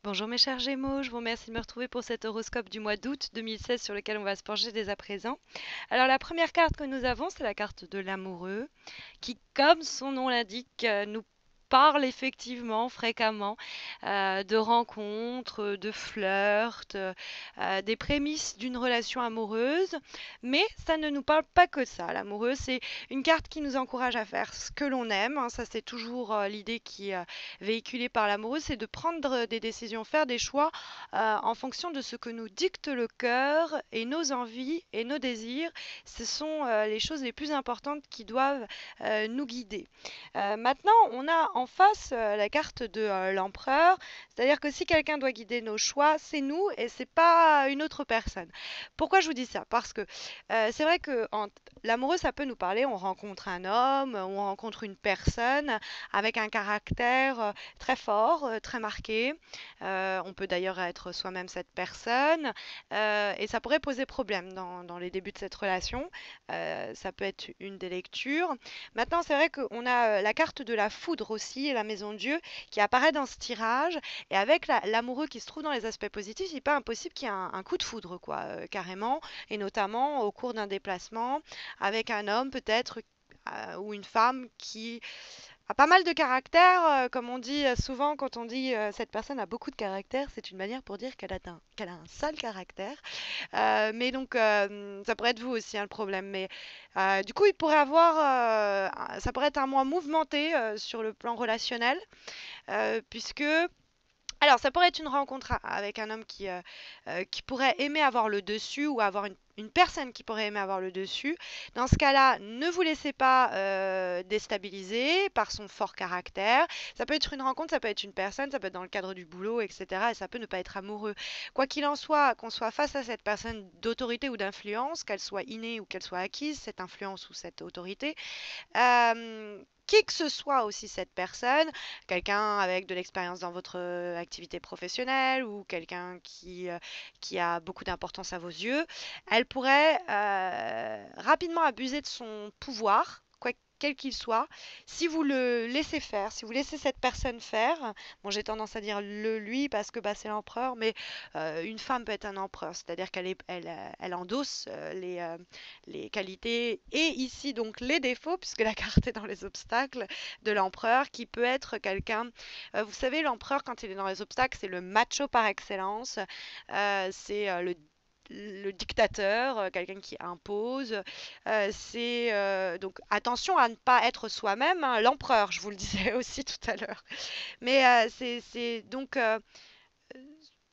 Bonjour mes chers Gémeaux, je vous remercie de me retrouver pour cet horoscope du mois d'août 2016 sur lequel on va se pencher dès à présent. Alors la première carte que nous avons, c'est la carte de l'amoureux, qui, comme son nom l'indique, nous parle effectivement fréquemment de rencontres, de flirts, des prémices d'une relation amoureuse, mais ça ne nous parle pas que de ça. L'amoureux, c'est une carte qui nous encourage à faire ce que l'on aime, hein. Ça c'est toujours l'idée qui est véhiculée par l'amoureux, c'est de prendre des décisions, faire des choix en fonction de ce que nous dicte le cœur et nos envies et nos désirs. Ce sont les choses les plus importantes qui doivent nous guider. Maintenant, on a en face la carte de l'empereur, c'est-à-dire que si quelqu'un doit guider nos choix, c'est nous et c'est pas une autre personne. Pourquoi je vous dis ça? Parce que c'est vrai que l'amoureux, ça peut nous parler, on rencontre un homme, on rencontre une personne avec un caractère très fort, très marqué. On peut d'ailleurs être soi-même cette personne et ça pourrait poser problème dans les débuts de cette relation. Ça peut être une des lectures. Maintenant, c'est vrai qu'on a la carte de la foudre aussi, la maison de Dieu, qui apparaît dans ce tirage. Et avec l'amoureux qui se trouve dans les aspects positifs, il n'est pas impossible qu'il y ait un coup de foudre, quoi, carrément. Et notamment au cours d'un déplacement, avec un homme peut-être ou une femme qui a pas mal de caractère. Comme on dit souvent, quand on dit cette personne a beaucoup de caractère, c'est une manière pour dire qu'elle a un sale caractère. Mais donc, ça pourrait être vous aussi, hein, le problème. Mais du coup, il pourrait avoir, ça pourrait être un mois mouvementé sur le plan relationnel, puisque alors, ça pourrait être une rencontre avec un homme qui pourrait aimer avoir le dessus ou avoir une personne qui pourrait aimer avoir le dessus. Dans ce cas-là, ne vous laissez pas déstabiliser par son fort caractère. Ça peut être une rencontre, ça peut être une personne, ça peut être dans le cadre du boulot, etc. Et ça peut ne pas être amoureux. Quoi qu'il en soit, qu'on soit face à cette personne d'autorité ou d'influence, qu'elle soit innée ou qu'elle soit acquise, cette influence ou cette autorité, qui que ce soit aussi cette personne, quelqu'un avec de l'expérience dans votre activité professionnelle ou quelqu'un qui a beaucoup d'importance à vos yeux, elle pourrait rapidement abuser de son pouvoir, quoi quel qu'il soit, si vous le laissez faire, si vous laissez cette personne faire. Bon, j'ai tendance à dire le lui parce que bah, c'est l'empereur, mais une femme peut être un empereur, c'est-à-dire elle endosse les qualités et ici donc les défauts, puisque la carte est dans les obstacles de l'empereur, qui peut être quelqu'un, vous savez, l'empereur quand il est dans les obstacles, c'est le macho par excellence, c'est le dictateur, quelqu'un qui impose. C'est donc attention à ne pas être soi-même, hein, l'empereur, je vous le disais aussi tout à l'heure. Mais c'est donc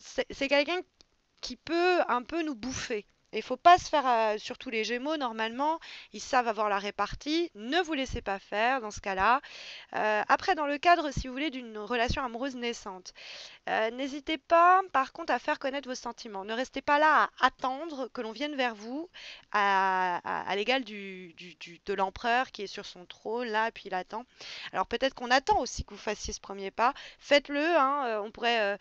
c'est quelqu'un qui peut un peu nous bouffer. Il faut pas se faire, surtout les Gémeaux, normalement, ils savent avoir la répartie. Ne vous laissez pas faire dans ce cas-là. Après, dans le cadre, si vous voulez, d'une relation amoureuse naissante, n'hésitez pas, par contre, à faire connaître vos sentiments. Ne restez pas là à attendre que l'on vienne vers vous à l'égal de l'empereur qui est sur son trône, là, et puis il attend. Alors peut-être qu'on attend aussi que vous fassiez ce premier pas. Faites-le, hein, on pourrait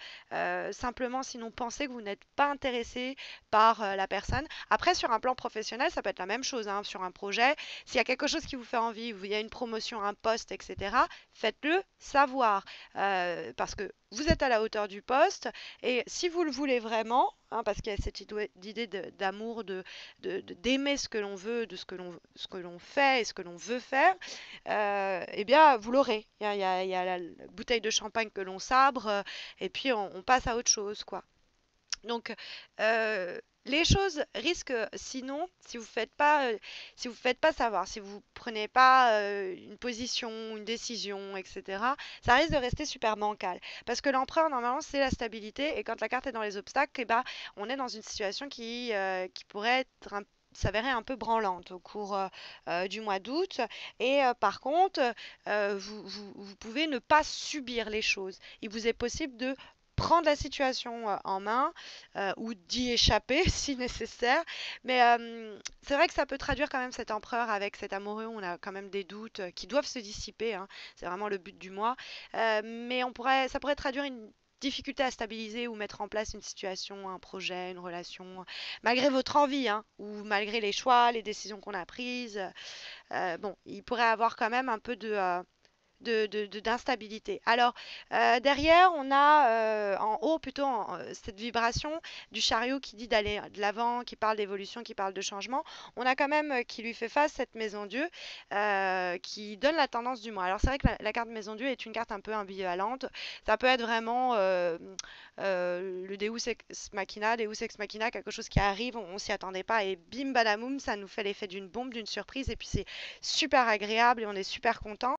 simplement, sinon, penser que vous n'êtes pas intéressé par la personne. Après, sur un plan professionnel, ça peut être la même chose, hein, sur un projet. S'il y a quelque chose qui vous fait envie, il y a une promotion, un poste, etc., faites-le savoir. Parce que vous êtes à la hauteur du poste et si vous le voulez vraiment, hein, parce qu'il y a cette idée d'amour, d'aimer ce que l'on veut, de ce que l'on fait et ce que l'on veut faire, eh bien, vous l'aurez. Il y a la bouteille de champagne que l'on sabre et puis on passe à autre chose, quoi. Donc, les choses risquent, sinon, si vous faites pas savoir, si vous prenez pas une position, une décision, etc., ça risque de rester super bancal. Parce que l'empereur, normalement, c'est la stabilité, et quand la carte est dans les obstacles, eh ben, on est dans une situation qui pourrait être s'avérer un peu branlante au cours du mois d'août. Et par contre, vous pouvez ne pas subir les choses. Il vous est possible de prendre la situation en main ou d'y échapper si nécessaire. Mais c'est vrai que ça peut traduire quand même cet empereur avec cet amoureux. On a quand même des doutes qui doivent se dissiper, hein. C'est vraiment le but du mois. Mais ça pourrait traduire une difficulté à stabiliser ou mettre en place une situation, un projet, une relation, malgré votre envie, hein, ou malgré les choix, les décisions qu'on a prises. Bon, il pourrait avoir quand même un peu d'instabilité. Alors, derrière, on a en haut plutôt cette vibration du chariot qui dit d'aller de l'avant, qui parle d'évolution, qui parle de changement. On a quand même qui lui fait face cette maison Dieu qui donne la tendance du mois. Alors, c'est vrai que la carte maison Dieu est une carte un peu ambivalente. Ça peut être vraiment le Deus Ex Machina, quelque chose qui arrive, on s'y attendait pas et bim badamoum, ça nous fait l'effet d'une bombe, d'une surprise et puis c'est super agréable et on est super content.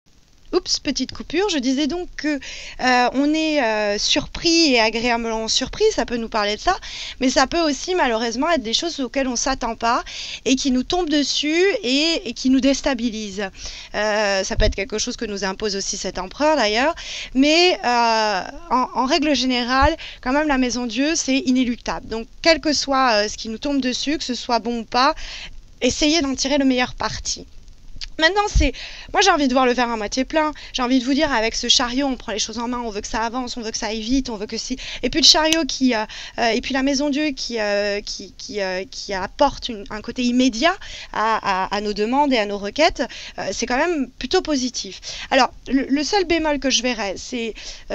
Oups, petite coupure. Je disais donc que on est surpris et agréablement surpris. Ça peut nous parler de ça, mais ça peut aussi malheureusement être des choses auxquelles on s'attend pas et qui nous tombent dessus et qui nous déstabilisent. Ça peut être quelque chose que nous impose aussi cet empereur d'ailleurs, mais en règle générale, quand même la maison Dieu c'est inéluctable. Donc quel que soit ce qui nous tombe dessus, que ce soit bon ou pas, essayez d'en tirer le meilleur parti. Maintenant, moi j'ai envie de voir le verre à moitié plein. J'ai envie de vous dire, avec ce chariot, on prend les choses en main, on veut que ça avance, on veut que ça aille vite, on veut que si. Et puis le chariot et puis la maison Dieu qui apporte un côté immédiat à nos demandes et à nos requêtes, c'est quand même plutôt positif. Alors, le seul bémol que je verrais, c'est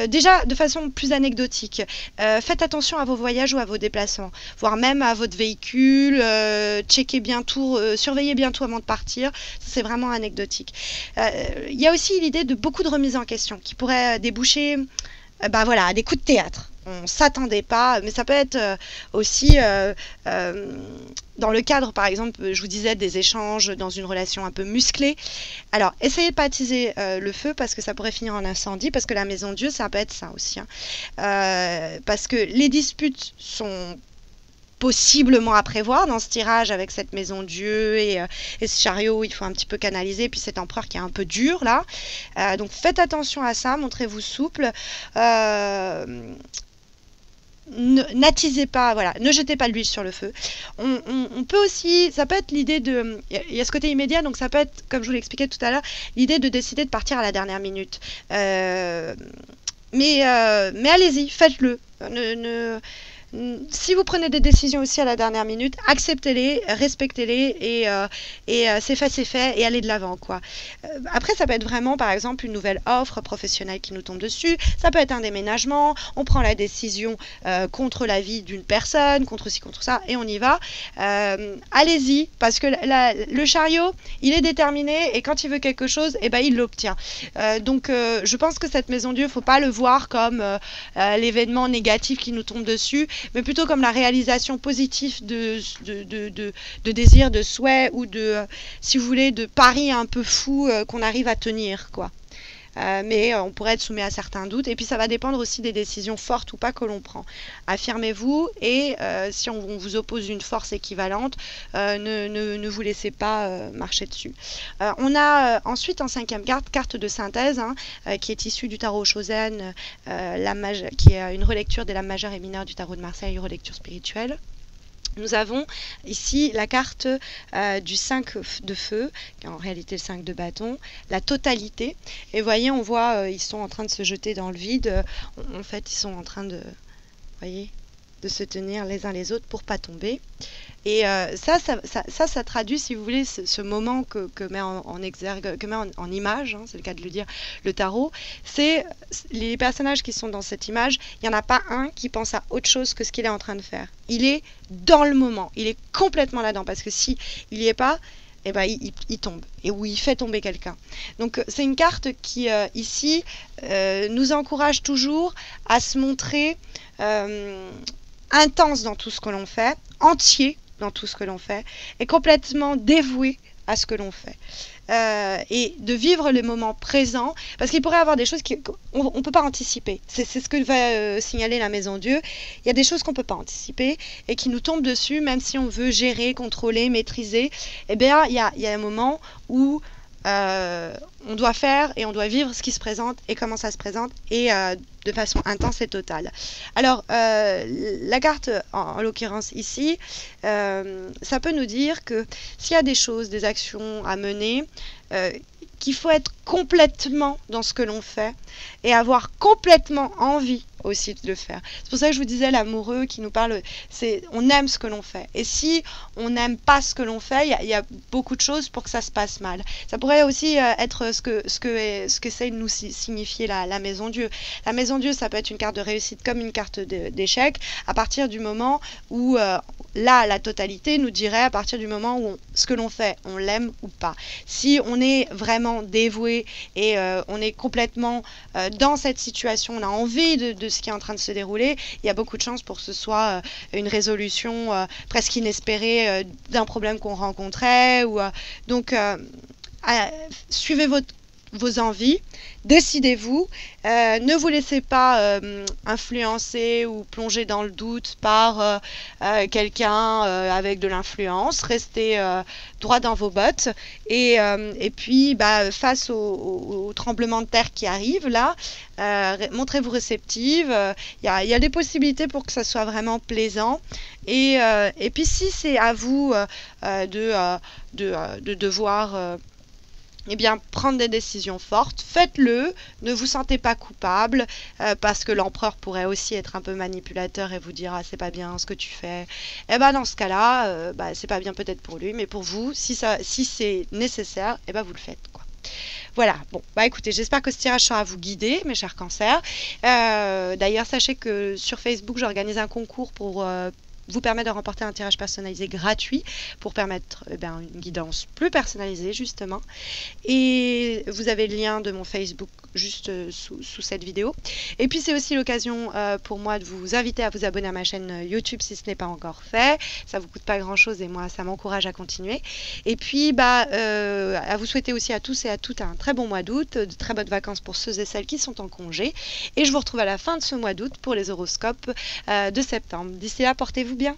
déjà de façon plus anecdotique. Faites attention à vos voyages ou à vos déplacements, voire même à votre véhicule. Checkez bien tout, surveillez bien tout avant de partir. C'est vraiment anecdotique. Il y a aussi l'idée de beaucoup de remises en question qui pourraient déboucher à des coups de théâtre. On ne s'attendait pas, mais ça peut être aussi dans le cadre, par exemple, je vous disais, des échanges dans une relation un peu musclée. Alors, essayez de pas attiser le feu parce que ça pourrait finir en incendie, parce que la maison Dieu, ça peut être ça aussi. Parce que les disputes sont possiblement à prévoir dans ce tirage avec cette maison Dieu et ce chariot, il faut un petit peu canaliser, puis cet empereur qui est un peu dur là. Donc faites attention à ça, montrez-vous souple. N'attisez pas, voilà, ne jetez pas l'huile sur le feu. On peut aussi, ça peut être l'idée de, il y a ce côté immédiat, donc ça peut être, comme je vous l'expliquais tout à l'heure, l'idée de décider de partir à la dernière minute. Mais allez-y, faites-le. Si vous prenez des décisions aussi à la dernière minute, acceptez-les, respectez-les et c'est fait et allez de l'avant quoi. Après ça peut être vraiment par exemple une nouvelle offre professionnelle qui nous tombe dessus, ça peut être un déménagement, on prend la décision contre l'avis d'une personne, contre ci, contre ça et on y va. Allez-y parce que le chariot il est déterminé et quand il veut quelque chose il l'obtient. Donc je pense que cette maison Dieu, faut pas le voir comme l'événement négatif qui nous tombe dessus, mais plutôt comme la réalisation positive de désirs, de souhaits ou si vous voulez, de paris un peu fous qu'on arrive à tenir, quoi. Mais on pourrait être soumis à certains doutes et puis ça va dépendre aussi des décisions fortes ou pas que l'on prend. Affirmez-vous et si on vous oppose une force équivalente, ne vous laissez pas marcher dessus. On a ensuite en cinquième carte de synthèse qui est issue du tarot Chosen, qui est une relecture des lames majeures et mineures du tarot de Marseille, une relecture spirituelle. Nous avons ici la carte du 5 de feu, qui est en réalité le 5 de bâton, la totalité. Et voyez, on voit, ils sont en train de se jeter dans le vide. En fait, ils sont en train de, voyez, de se tenir les uns les autres pour pas tomber. Et ça traduit, si vous voulez, ce moment que met en exergue, que met en image, c'est le cas de le dire, le tarot. C'est les personnages qui sont dans cette image, il n'y en a pas un qui pense à autre chose que ce qu'il est en train de faire. Il est dans le moment, il est complètement là-dedans, parce que si il n'y est pas, il tombe, et où il fait tomber quelqu'un. Donc c'est une carte qui, ici, nous encourage toujours à se montrer intense dans tout ce que l'on fait, entier dans tout ce que l'on fait, et complètement dévoué à ce que l'on fait. Et de vivre le moment présent, parce qu'il pourrait y avoir des choses qu'on ne peut pas anticiper. C'est ce que va signaler la maison Dieu. Il y a des choses qu'on ne peut pas anticiper et qui nous tombent dessus, même si on veut gérer, contrôler, maîtriser. Eh bien, il y a un moment où on doit faire et on doit vivre ce qui se présente et comment ça se présente et de façon intense et totale. Alors la carte en l'occurrence ici, ça peut nous dire que s'il y a des choses, des actions à mener, qu'il faut être complètement dans ce que l'on fait et avoir complètement envie aussi de le faire. C'est pour ça que je vous disais, l'amoureux qui nous parle, c'est on aime ce que l'on fait. Et si on n'aime pas ce que l'on fait, il y a beaucoup de choses pour que ça se passe mal. Ça pourrait aussi être ce qu'essaie de nous signifier la Maison Dieu. La Maison Dieu, ça peut être une carte de réussite comme une carte d'échec, à partir du moment où là, la totalité nous dirait à partir du moment où ce que l'on fait, on l'aime ou pas. Si on est vraiment dévoué et on est complètement dans cette situation, on a envie de ce qui est en train de se dérouler, il y a beaucoup de chances pour que ce soit une résolution presque inespérée d'un problème qu'on rencontrait. Donc, suivez vos envies, décidez-vous, ne vous laissez pas influencer ou plonger dans le doute par quelqu'un avec de l'influence, restez droit dans vos bottes et puis face au tremblement de terre qui arrive là, montrez-vous réceptive, il y a des possibilités pour que ça soit vraiment plaisant et puis si c'est à vous de devoir eh bien, prendre des décisions fortes, faites-le, ne vous sentez pas coupable, parce que l'empereur pourrait aussi être un peu manipulateur et vous dire « Ah, c'est pas bien ce que tu fais ». Et dans ce cas-là, c'est pas bien peut-être pour lui, mais pour vous, si c'est nécessaire, vous le faites, quoi. Voilà, bon, écoutez, j'espère que ce tirage sera vous guider, mes chers cancers. D'ailleurs, sachez que sur Facebook, j'organise un concours pour vous permettre de remporter un tirage personnalisé gratuit pour permettre une guidance plus personnalisée justement. Et vous avez le lien de mon Facebook juste sous cette vidéo. Et puis c'est aussi l'occasion pour moi de vous inviter à vous abonner à ma chaîne YouTube si ce n'est pas encore fait. Ça vous coûte pas grand chose et moi ça m'encourage à continuer. Et puis à vous souhaiter aussi à tous et à toutes un très bon mois d'août, de très bonnes vacances pour ceux et celles qui sont en congé. Et je vous retrouve à la fin de ce mois d'août pour les horoscopes de septembre. D'ici là, portez-vous bien.